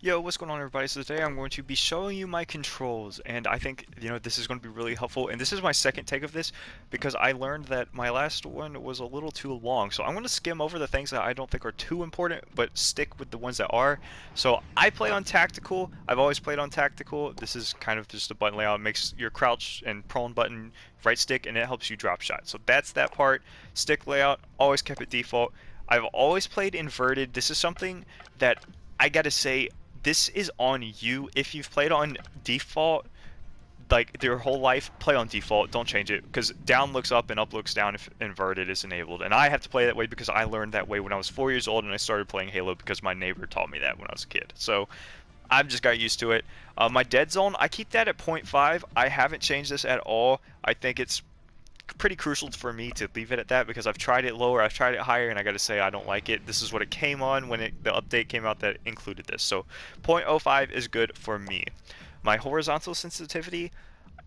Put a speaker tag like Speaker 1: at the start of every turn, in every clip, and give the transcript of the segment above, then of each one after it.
Speaker 1: Yo, what's going on, everybody? So today I'm going to be showing you my controls, and I think, this is going to be really helpful. And this is my second take of this because I learned that my last one was a little too long. So I'm going to skim over the things that I don't think are too important, but stick with the ones that are. So I play on tactical. I've always played on tactical. This is kind of just a button layout. It makes your crouch and prone button right stick, and it helps you drop shot. So that's that part. Stick layout, always kept it default. I've always played inverted. This is something that I gotta say, this is on you. If you've played on default like your whole life, play on default. Don't change it because down looks up and up looks down if inverted is enabled. And I have to play that way because I learned that way when I was 4 years old and I started playing Halo because my neighbor taught me that when I was a kid. So I've just got used to it. My dead zone, I keep that at 0.5. I haven't changed this at all. I think it's pretty crucial for me to leave it at that because I've tried it lower, I've tried it higher, and I gotta say I don't like it. This is what it came on when the update came out that included this. So 0.05 is good for me. My horizontal sensitivity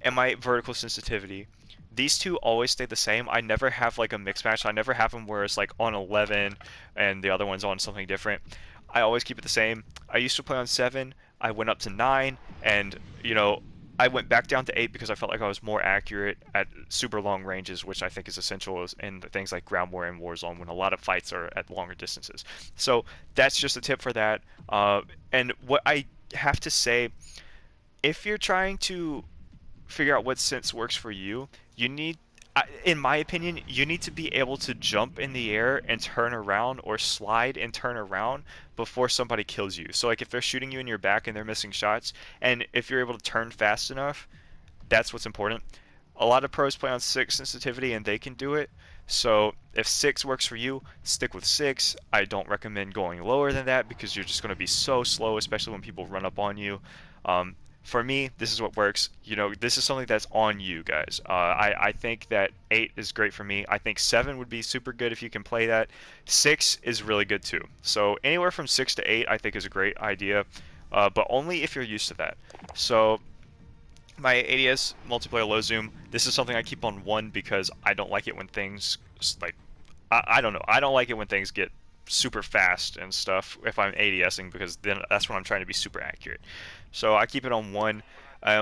Speaker 1: and my vertical sensitivity, these two always stay the same. I never have like a mix match. I never have them where it's like on 11 and the other one's on something different. I always keep it the same. I used to play on 7. I went up to 9, and I went back down to 8 because I felt like I was more accurate at super long ranges, which I think is essential in things like ground war and Warzone when a lot of fights are at longer distances. So that's just a tip for that. And what I have to say, if you're trying to figure out what sense works for you, you need, in my opinion, you need to be able to jump in the air and turn around or slide and turn around before somebody kills you. So like if they're shooting you in your back and they're missing shots, and if you're able to turn fast enough, that's what's important. A lot of pros play on 6 sensitivity and they can do it. So if 6 works for you, stick with 6. I don't recommend going lower than that because you're just going to be so slow, especially when people run up on you. Um, for me, this is what works. This is something that's on you guys. I think that 8 is great for me. I think 7 would be super good if you can play that. 6 is really good too. So anywhere from 6 to 8 I think is a great idea, but only if you're used to that. So my ADS multiplayer low zoom, this is something I keep on 1 because I don't like it when things like I don't know. I don't like it when things get super fast and stuff if I'm ADSing because then that's when I'm trying to be super accurate. So I keep it on 1.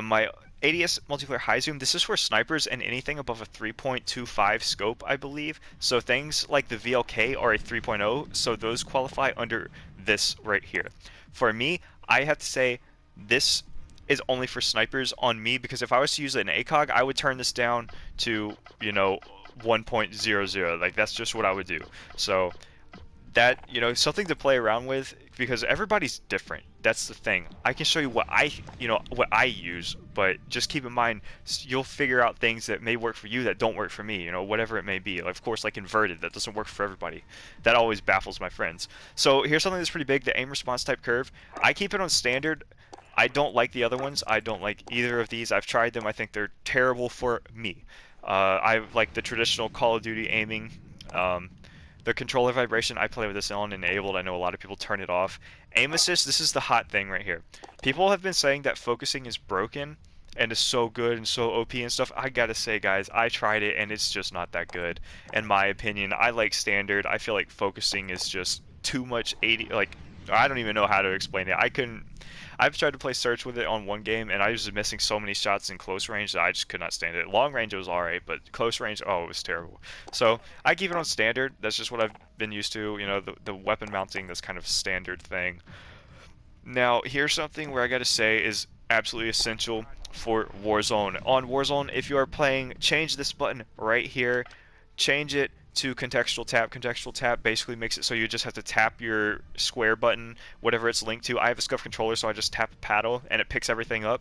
Speaker 1: My ADS multiplayer high zoom, this is for snipers and anything above a 3.25 scope, I believe. So things like the VLK are a 3.0, so those qualify under this right here. For me, I have to say this is only for snipers on me because if I was to use an ACOG, I would turn this down to, 1.00. Like that's just what I would do. So that something to play around with because everybody's different. That's the thing. I can show you what I use, but just keep in mind you'll figure out things that may work for you that don't work for me, whatever it may be. Of course, like inverted, that doesn't work for everybody. That always baffles my friends. So here's something that's pretty big, the aim response type curve. I keep it on standard. I don't like the other ones. I don't like either of these. I've tried them. I think they're terrible for me. I like the traditional Call of Duty aiming. The controller vibration, I play with this on enabled. I know a lot of people turn it off. Aim assist, this is the hot thing right here. People have been saying that focusing is broken and is so good and so OP and stuff. I gotta say, guys, I tried it and it's just not that good. In my opinion, I like standard. I feel like focusing is just too much 80. Like, I don't even know how to explain it. I've tried to play search with it on one game, and I was just missing so many shots in close range that I just could not stand it. Long range, it was alright, but close range, oh, it was terrible. So I keep it on standard. That's just what I've been used to. The weapon mounting, that's kind of standard thing. Now, here's something where I gotta say is absolutely essential for Warzone. On Warzone, if you are playing, change this button right here. Change it to contextual tap. Contextual tap basically makes it so you just have to tap your square button, whatever it's linked to. I have a scuff controller, so I just tap paddle and it picks everything up.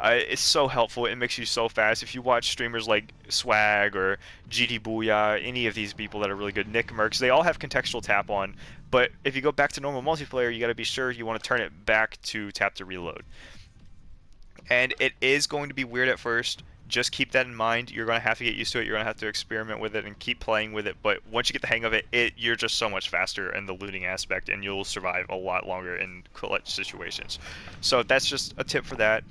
Speaker 1: It's so helpful. It makes you so fast. If you watch streamers like Swag or GD Booyah, any of these people that are really good, Nick Mercs, they all have contextual tap on. But if you go back to normal multiplayer, you got to be sure you want to turn it back to tap to reload. And it is going to be weird at first. just keep that in mind. You're gonna have to get used to it. You're gonna have to experiment with it and keep playing with it. But once you get the hang of it, you're just so much faster in the looting aspect, and you'll survive a lot longer in clutch situations. So that's just a tip for that.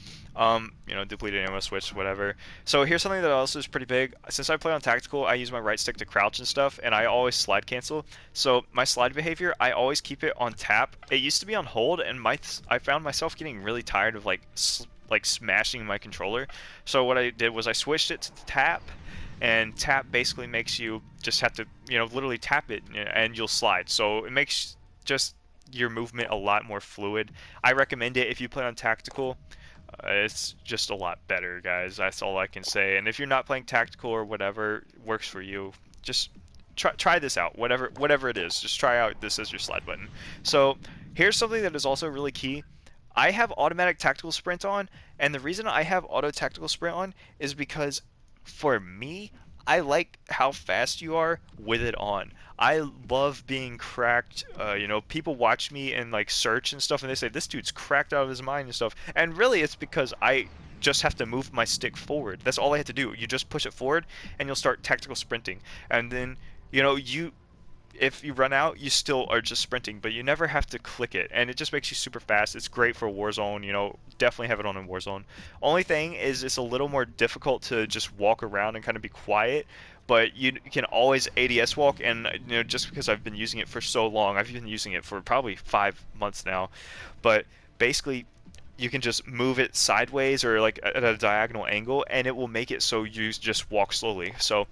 Speaker 1: Depleted ammo switch, whatever. So here's something that also is pretty big. Since I play on tactical, I use my right stick to crouch and stuff, and I always slide cancel. So my slide behavior, I always keep it on tap. It used to be on hold, and I found myself getting really tired of like smashing my controller. So what I did was I switched it to tap, and tap basically makes you just have to, literally tap it and you'll slide. So it makes just your movement a lot more fluid. I recommend it if you play on tactical. It's just a lot better, guys. That's all I can say. And if you're not playing tactical or whatever works for you, just try this out. Whatever it is, just try out this as your slide button. So here's something that is also really key. I have automatic tactical sprint on, and the reason I have auto tactical sprint on is because for me, I like how fast you are with it on. I love being cracked. People watch me and like search and stuff, and they say this dude's cracked out of his mind and stuff. And really, it's because I just have to move my stick forward. That's all I have to do. You just push it forward, and you'll start tactical sprinting. And then, you if you run out, you still are just sprinting, but you never have to click it, and it just makes you super fast. It's great for Warzone, definitely have it on in Warzone. Only thing is it's a little more difficult to just walk around and kind of be quiet, but you can always ADS walk, and just because I've been using it for so long, I've been using it for probably 5 months now, but basically you can just move it sideways or like at a diagonal angle, and it will make it so you just walk slowly. So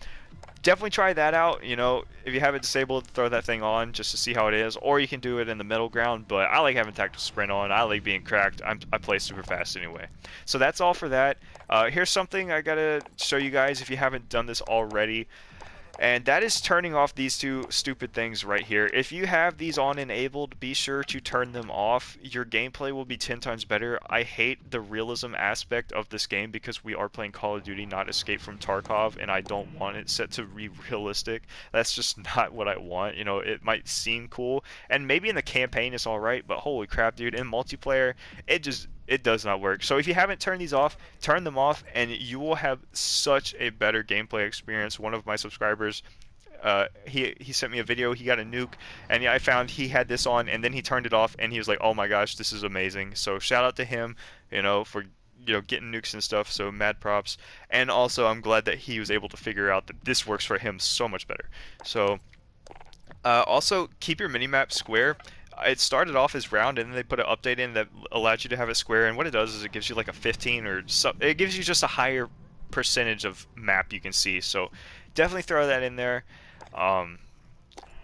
Speaker 1: definitely try that out. If you have it disabled, throw that thing on just to see how it is, or you can do it in the middle ground. But I like having tactical sprint on. I like being cracked. I play super fast anyway. So that's all for that. Here's something I gotta show you guys if you haven't done this already, and that is turning off these two stupid things right here. If you have these on enabled, be sure to turn them off. Your gameplay will be 10 times better. I hate the realism aspect of this game because we are playing Call of Duty, not Escape from Tarkov, and I don't want it set to be realistic. That's just not what I want. It might seem cool, and maybe in the campaign it's alright, but holy crap, dude, in multiplayer, it does not work. So if you haven't turned these off, turn them off, and you will have such a better gameplay experience. One of my subscribers, he sent me a video. He got a nuke, and I found he had this on, and then he turned it off, and he was like, "Oh my gosh, this is amazing!" So shout out to him, for getting nukes and stuff. So mad props. And also, I'm glad that he was able to figure out that this works for him so much better. So also keep your minimap square. It started off as round, and then they put an update in that allowed you to have it square, and what it does is it gives you like a 15 or so, it gives you just a higher percentage of map you can see. So definitely throw that in there.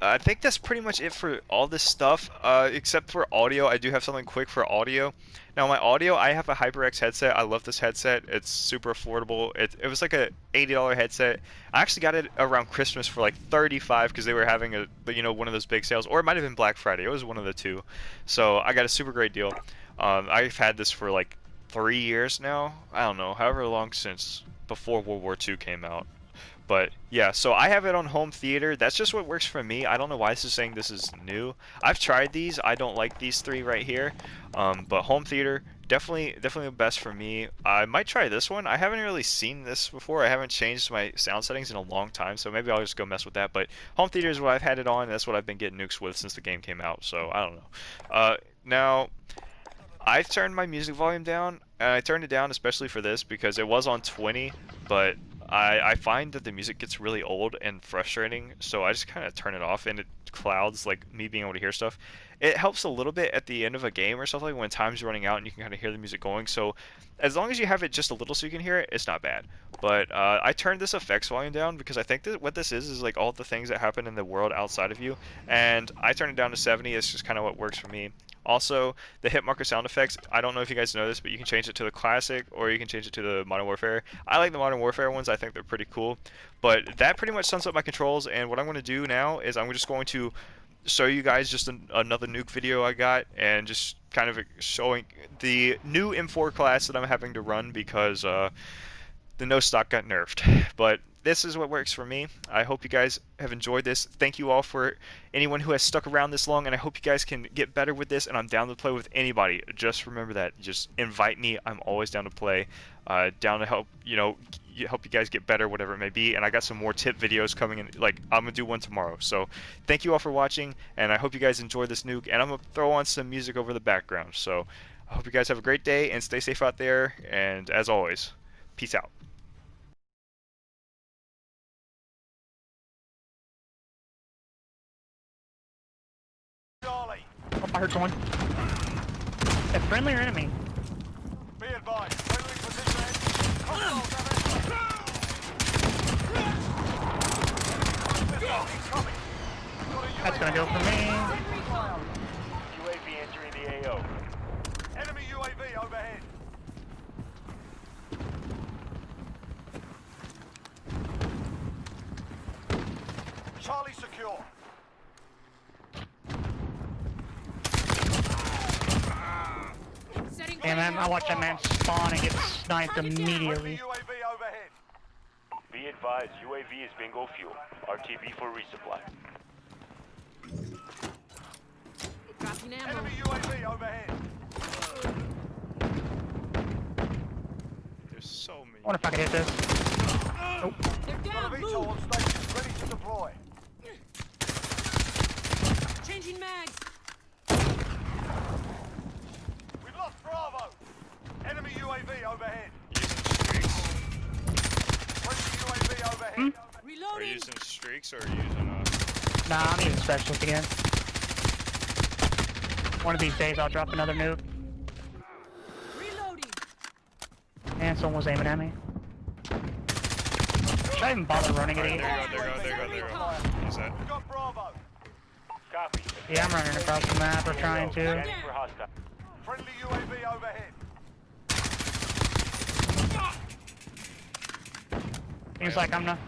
Speaker 1: I think that's pretty much it for all this stuff, except for audio. I do have something quick for audio. Now my audio, I have a HyperX headset. I love this headset. It's super affordable. It was like a $80 headset. I actually got it around Christmas for like 35 because they were having one of those big sales, or it might have been Black Friday. It was one of the two. So I got a super great deal. I've had this for like 3 years now. I don't know, however long since before World War II came out. But yeah, so I have it on home theater. That's just what works for me. I don't know why this is saying this is new. I've tried these. I don't like these three right here. But home theater, definitely the best for me. I might try this one. I haven't really seen this before. I haven't changed my sound settings in a long time, so maybe I'll just go mess with that. But home theater is what I've had it on. That's what I've been getting nukes with since the game came out. So I don't know. Now, I've turned my music volume down, and I turned it down especially for this because it was on 20, but I find that the music gets really old and frustrating, so I just kind of turn it off, and it clouds like me being able to hear stuff. It helps a little bit at the end of a game or something when time's running out and you can kind of hear the music going. So as long as you have it just a little so you can hear it, it's not bad. But I turned this effects volume down because I think that what this is like all the things that happen in the world outside of you, and I turned it down to 70. It's just kind of what works for me. Also, the hit marker sound effects, I don't know if you guys know this, but you can change it to the classic or you can change it to the Modern Warfare. I like the Modern Warfare ones. I think they're pretty cool. But that pretty much sums up my controls, and what I'm going to do now is I'm just going to show you guys just another nuke video I got, and just kind of showing the new M4 class that I'm having to run because the the no stock got nerfed. But this is what works for me. I hope you guys have enjoyed this. Thank you all for anyone who has stuck around this long, and I hope you guys can get better with this, and I'm down to play with anybody. Just remember that. Just invite me. I'm always down to play, down to help, help you guys get better, whatever it may be. And I got some more tip videos coming in. Like, I'm going to do one tomorrow. So thank you all for watching, and I hope you guys enjoy this nuke, and I'm going to throw on some music over the background. So I hope you guys have a great day, and stay safe out there, and as always, peace out.
Speaker 2: Charlie,
Speaker 3: Oh, I heard someone. A friendly or enemy?
Speaker 2: be advised. Friendly position. Hostiles incoming.
Speaker 3: That's gonna go for me.
Speaker 2: UAV entering the AO. Enemy UAV overhead. Charlie secure.
Speaker 3: Damn, man, I watched that man spawn and get sniped
Speaker 2: Friendly
Speaker 3: immediately.
Speaker 2: UAV overhead.
Speaker 4: Be advised, UAV is bingo fuel. RTB for resupply.
Speaker 5: Dropping ammo.
Speaker 2: Enemy UAV overhead.
Speaker 1: There's so many.
Speaker 3: I wonder if I could hit this. Nope.
Speaker 5: They're
Speaker 2: Got a
Speaker 5: down.
Speaker 2: VTOL
Speaker 5: Move.
Speaker 2: on station, ready to deploy.
Speaker 5: Changing mags.
Speaker 2: We've lost Bravo. Enemy UAV overhead.
Speaker 1: Using streaks?
Speaker 2: Friendly UAV overhead.
Speaker 1: Are you
Speaker 5: Reloading.
Speaker 1: using streaks or are you using
Speaker 3: Nah, I'm using specialist again. One of these days I'll drop another nuke.
Speaker 5: Reloading.
Speaker 3: And someone was aiming at me. Should I even bother running at
Speaker 1: There you
Speaker 3: E?
Speaker 1: go. Use that.
Speaker 2: We've got Bravo.
Speaker 4: Copy.
Speaker 3: Yeah, I'm running across the map or trying to.
Speaker 4: Scanning for hostile.
Speaker 2: Friendly UAV overhead.
Speaker 3: Seems like I'm not.
Speaker 1: No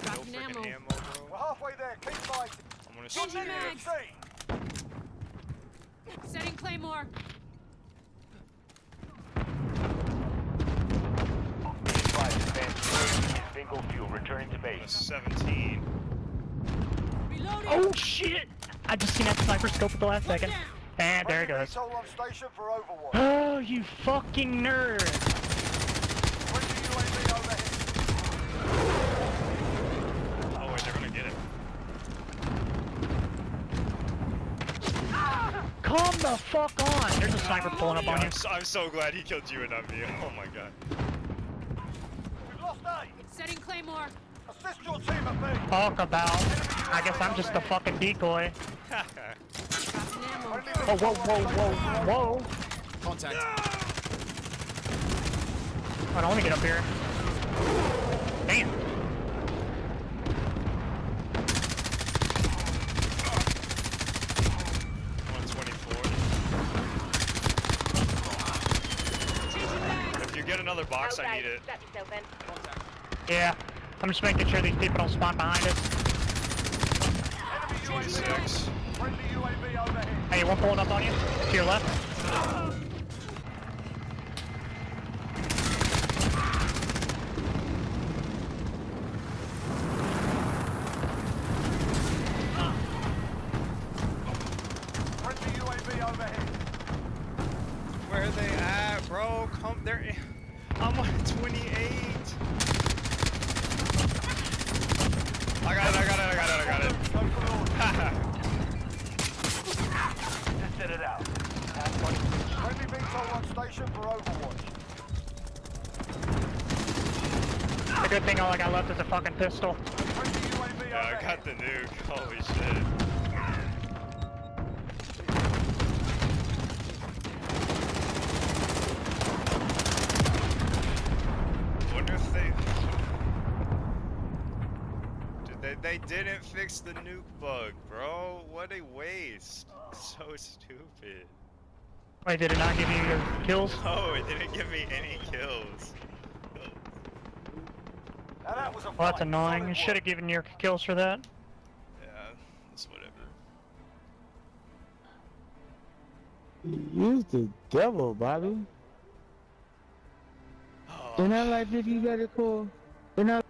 Speaker 5: Dropping
Speaker 1: freaking
Speaker 5: ammo.
Speaker 1: ammo,
Speaker 2: We're
Speaker 1: bro.
Speaker 2: halfway there. Keep fighting.
Speaker 1: I'm gonna
Speaker 5: Changing
Speaker 1: shoot
Speaker 5: mags.
Speaker 2: C.
Speaker 5: Setting claymore.
Speaker 4: Be advised, advanced UAV is bingo fuel. Returning to
Speaker 1: a
Speaker 4: base.
Speaker 1: 17.
Speaker 5: Reloading.
Speaker 3: Oh shit! I just seen that sniper scope at the last
Speaker 5: One
Speaker 3: second.
Speaker 5: down.
Speaker 3: And there it
Speaker 2: Friendly
Speaker 3: goes.
Speaker 2: VTOL on station for Overwatch.
Speaker 3: Oh, you fucking nerd!
Speaker 2: Friendly UAV overhead.
Speaker 1: Oh wait, they're gonna get it.
Speaker 3: Come the fuck on! There's a sniper pulling up
Speaker 1: Yeah,
Speaker 3: on you.
Speaker 1: I'm so glad he killed you and not me. Oh my god.
Speaker 2: We've lost A.
Speaker 5: Setting claymore.
Speaker 2: Assist your team at B.
Speaker 3: Talk about. I guess I'm just a fucking decoy.
Speaker 5: Dropping ammo.
Speaker 2: Friendly
Speaker 3: Oh, whoa,
Speaker 2: VTOL on
Speaker 3: whoa,
Speaker 2: station.
Speaker 3: whoa, whoa!
Speaker 6: Contact.
Speaker 3: Hold on, let me get up here. Damn.
Speaker 5: Changing mags.
Speaker 1: If you get another box, I need it.
Speaker 3: Yeah. I'm just making sure these people don't spawn behind us.
Speaker 2: Enemy UAV.
Speaker 1: 26.
Speaker 2: Friendly UAV overhead.
Speaker 3: Hey, one pulling up on you. To your left.
Speaker 2: Friendly UAV overhead.
Speaker 1: Where are they at, bro? Come there. I'm on 28. I got it.
Speaker 2: Go for launch.
Speaker 4: Just set it out.
Speaker 2: Friendly VTOL on station for Overwatch.
Speaker 3: The good thing all I got left is a fucking pistol.
Speaker 2: Friendly UAV
Speaker 1: Yeah, I
Speaker 2: overhead.
Speaker 1: got the nuke. Holy shit. Wonder if they didn't fix the nuke bug, bro. What a waste. So stupid.
Speaker 3: Wait, did it not give you your kills?
Speaker 1: Oh, it didn't give me any kills.
Speaker 2: Now that was a
Speaker 3: Well, that's
Speaker 2: fight.
Speaker 3: annoying.
Speaker 2: Solid
Speaker 3: You should
Speaker 2: work.
Speaker 3: have given your kills for that.
Speaker 1: Yeah, it's whatever.
Speaker 7: Use the devil, Bobby.
Speaker 6: In our life, if you got a call, in our